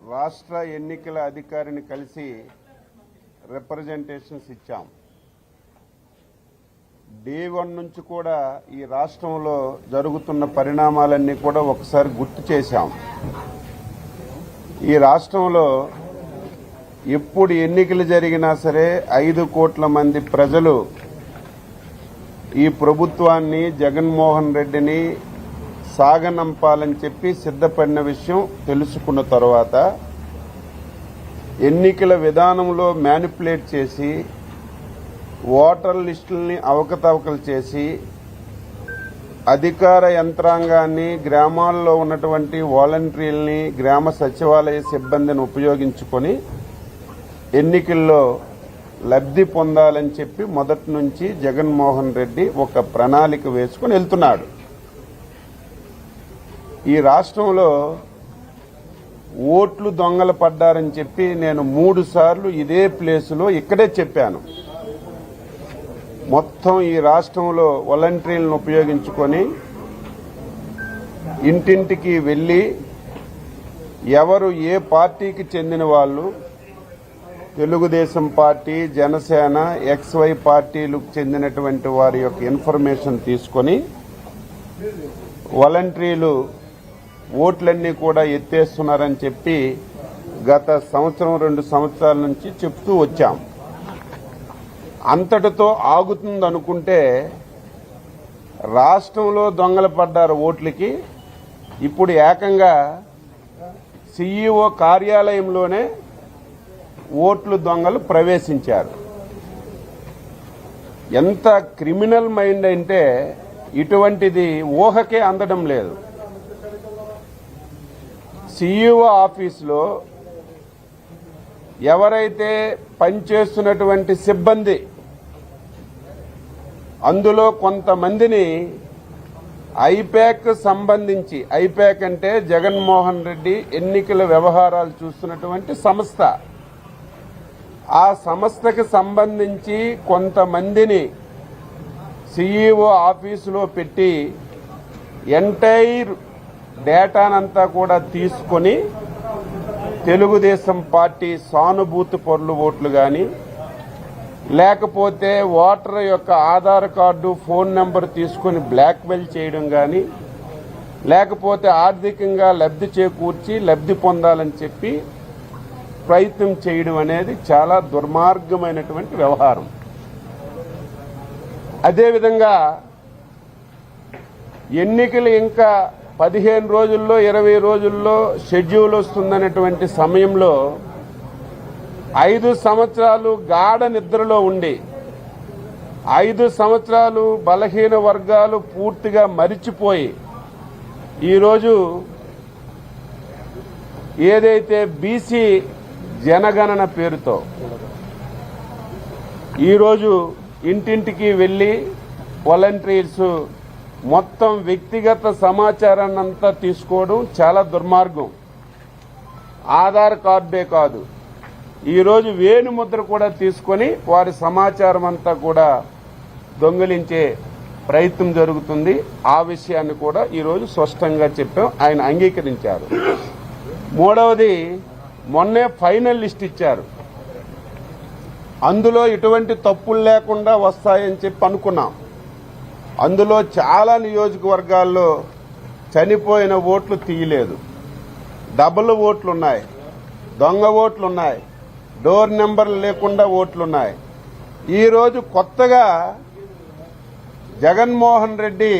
రాష్ట్ర ఎన్నికల అధికారిని కలిసి రిప్రజెంటేషన్స్ ఇచ్చాం. డే 1 నుంచి కూడా ఈ రాష్ట్రంలో జరుగుతున్న పరిణామాలన్నీ కూడా ఒకసారి గుర్తు చేశాం. ఈ రాష్ట్రంలో ఎప్పుడు ఎన్నికలు జరిగినా సరే 5 కోట్ల మంది ప్రజలు ఈ ప్రభుత్వాన్ని, జగన్మోహన్ రెడ్డిని సాగనంపాలని చెప్పి సిద్ధపడిన విషయం తెలుసుకున్న తర్వాత ఎన్నికల విధానంలో మ్యానిపులేట్ చేసి ఓటర్ లిస్టుల్ని అవకతవకలు చేసి అధికార యంత్రాంగాన్ని, గ్రామాల్లో ఉన్నటువంటి వాలంటీర్లని, గ్రామ సచివాలయ సిబ్బందిని ఉపయోగించుకొని ఎన్నికల్లో లబ్ధి పొందాలని చెప్పి మొదటి నుంచి జగన్మోహన్ రెడ్డి ఒక ప్రణాళిక వేసుకుని వెళ్తున్నాడు. ఈ రాష్ట్రంలో ఓట్లు దొంగలు పడ్డారని చెప్పి నేను 3 సార్లు ఇదే ప్లేసులో ఇక్కడే చెప్పాను. మొత్తం ఈ రాష్ట్రంలో వాలంటీర్లను ఉపయోగించుకొని ఇంటింటికి వెళ్లి ఎవరు ఏ పార్టీకి చెందిన వాళ్ళు, తెలుగుదేశం పార్టీ, జనసేన, XY పార్టీలకు చెందినటువంటి వారి యొక్క ఇన్ఫర్మేషన్ తీసుకొని వాలంటీర్లు ఓట్లన్నీ కూడా ఎత్తేస్తున్నారని చెప్పి గత 1-2 సంవత్సరాల నుంచి చెప్తూ వచ్చాం. అంతటితో ఆగుతుందనుకుంటే రాష్ట్రంలో దొంగలు పడ్డారు ఓట్లకి. ఇప్పుడు ఏకంగా CEO కార్యాలయంలోనే ఓట్లు దొంగలు ప్రవేశించారు. ఎంత క్రిమినల్ మైండ్ అంటే ఇటువంటిది ఊహకే అందడం లేదు. CEO ఆఫీసులో ఎవరైతే పనిచేస్తున్నటువంటి సిబ్బంది, అందులో కొంతమందిని ఐపాక్ సంబంధించి, ఐపాక్ అంటే జగన్మోహన్ రెడ్డి ఎన్నికల వ్యవహారాలు చూస్తున్నటువంటి సంస్థ, ఆ సంస్థకి సంబంధించి కొంతమందిని CEO ఆఫీసులో పెట్టి ఎంటైర్ డేటానంతా కూడా తీసుకొని తెలుగుదేశం పార్టీ సానుభూతి పరుల ఓట్లు కానీ, లేకపోతే ఓటర్ యొక్క ఆధార్ కార్డు, ఫోన్ నెంబర్ తీసుకొని బ్లాక్మెయిల్ చేయడం కానీ, లేకపోతే ఆర్థికంగా లబ్ధి చేకూర్చి లబ్ధి పొందాలని చెప్పి ప్రయత్నం చేయడం అనేది చాలా దుర్మార్గమైనటువంటి వ్యవహారం. అదేవిధంగా ఎన్నికలు ఇంకా 15 రోజుల్లో 20 రోజుల్లో షెడ్యూల్ వస్తుందనేటువంటి సమయంలో 5 సంవత్సరాలు గాఢ నిద్రలో ఉండి 5 సంవత్సరాలు బలహీన వర్గాలు పూర్తిగా మరిచిపోయి ఈరోజు ఏదైతే బీసీ జనగణన పేరుతో ఈరోజు ఇంటింటికి వెళ్లి వాలంటీర్స్ మొత్తం వ్యక్తిగత సమాచారాన్ని అంతా తీసుకోవడం చాలా దుర్మార్గం. ఆధార్ కార్డే కాదు, ఈరోజు వేణుముద్ర కూడా తీసుకొని వారి సమాచారం అంతా కూడా దొంగిలించే ప్రయత్నం జరుగుతుంది. ఆ విషయాన్ని కూడా ఈరోజు స్పష్టంగా చెప్పాం, ఆయన అంగీకరించారు. మూడవది, మొన్నే ఫైనల్ లిస్ట్ ఇచ్చారు. అందులో ఎటువంటి తప్పులు లేకుండా వస్తాయని చెప్పి అనుకున్నాం. అందులో చాలా నియోజకవర్గాల్లో చనిపోయిన ఓట్లు తీయలేదు, డబుల్ ఓట్లున్నాయి, దొంగ ఓట్లున్నాయి, డోర్ నెంబర్లు లేకుండా ఓట్లున్నాయి. ఈరోజు కొత్తగా జగన్మోహన్ రెడ్డి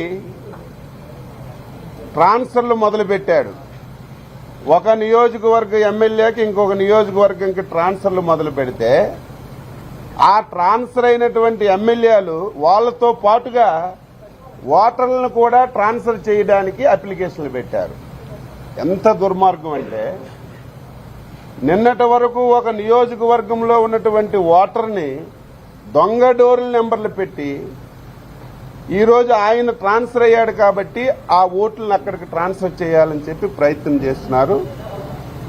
ట్రాన్స్ఫర్లు మొదలుపెట్టాడు. ఒక నియోజకవర్గ ఎమ్మెల్యేకి ఇంకొక నియోజకవర్గంకి ట్రాన్స్ఫర్లు మొదలు పెడితే ఆ ట్రాన్స్ఫర్ అయినటువంటి ఎమ్మెల్యేలు వాళ్లతో పాటుగా ఓటర్లను కూడా ట్రాన్స్ఫర్ చేయడానికి అప్లికేషన్లు పెట్టారు. ఎంత దుర్మార్గం అంటే, నిన్నటి వరకు ఒక నియోజకవర్గంలో ఉన్నటువంటి ఓటర్ని దొంగ డోర్ల నెంబర్లు పెట్టి ఈరోజు ఆయన ట్రాన్స్ఫర్ అయ్యాడు కాబట్టి ఆ ఓట్లను అక్కడికి ట్రాన్స్ఫర్ చేయాలని చెప్పి ప్రయత్నం చేస్తున్నారు.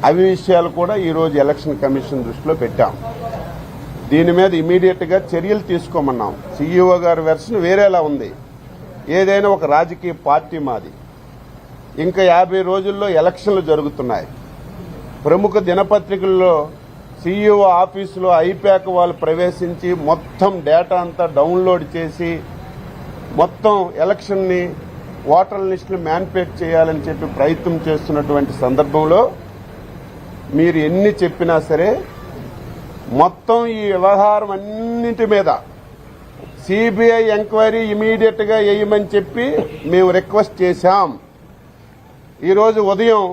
అవి విషయాలు కూడా ఈరోజు ఎలక్షన్ కమిషన్ దృష్టిలో పెట్టాం. దీని మీద ఇమీడియట్ గా చర్యలు తీసుకోమన్నాం. CEO గారి వెర్షన్ వేరేలా ఉంది. ఏదైనా ఒక రాజకీయ పార్టీ మాది, ఇంకా 50 రోజుల్లో ఎలక్షన్లు జరుగుతున్నాయి. ప్రముఖ దినపత్రికల్లో సీఈఓ ఆఫీసులో ఐప్యాక్ వాళ్ళు ప్రవేశించి మొత్తం డేటా అంతా డౌన్లోడ్ చేసి మొత్తం ఎలక్షన్ని ఓటర్ లిస్టులు మ్యానిపులేట్ చేయాలని చెప్పి ప్రయత్నం చేస్తున్నటువంటి సందర్భంలో మీరు ఎన్ని చెప్పినా సరే మొత్తం ఈ వ్యవహారం అన్నింటి మీద సిబిఐ ఎంక్వైరీ ఇమీడియట్ గా వేయమని చెప్పి మేము రిక్వెస్ట్ చేశాం. ఈరోజు ఉదయం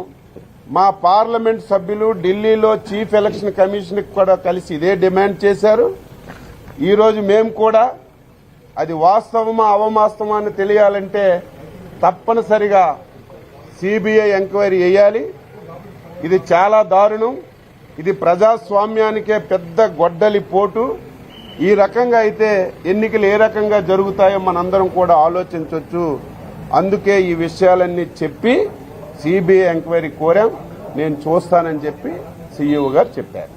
మా పార్లమెంట్ సభ్యులు ఢిల్లీలో చీఫ్ ఎలక్షన్ కమిషన్ కూడా కలిసి ఇదే డిమాండ్ చేశారు. ఈరోజు మేము కూడా అది వాస్తవమా అవవాస్తవమా అని తెలియాలంటే తప్పనిసరిగా సిబిఐ ఎంక్వైరీ వేయాలి. ఇది చాలా దారుణం. ఇది ప్రజాస్వామ్యానికే పెద్ద గొడ్డలి పోటు. ఈ రకంగా అయితే ఎన్నికలు ఏ రకంగా జరుగుతాయో మనందరం కూడా ఆలోచించవచ్చు. అందుకే ఈ విషయాలన్నీ చెప్పి సిబిఐ ఎంక్వైరీ కోరాం. నేను చూస్తానని చెప్పి సీఈఓ గారు చెప్పారు.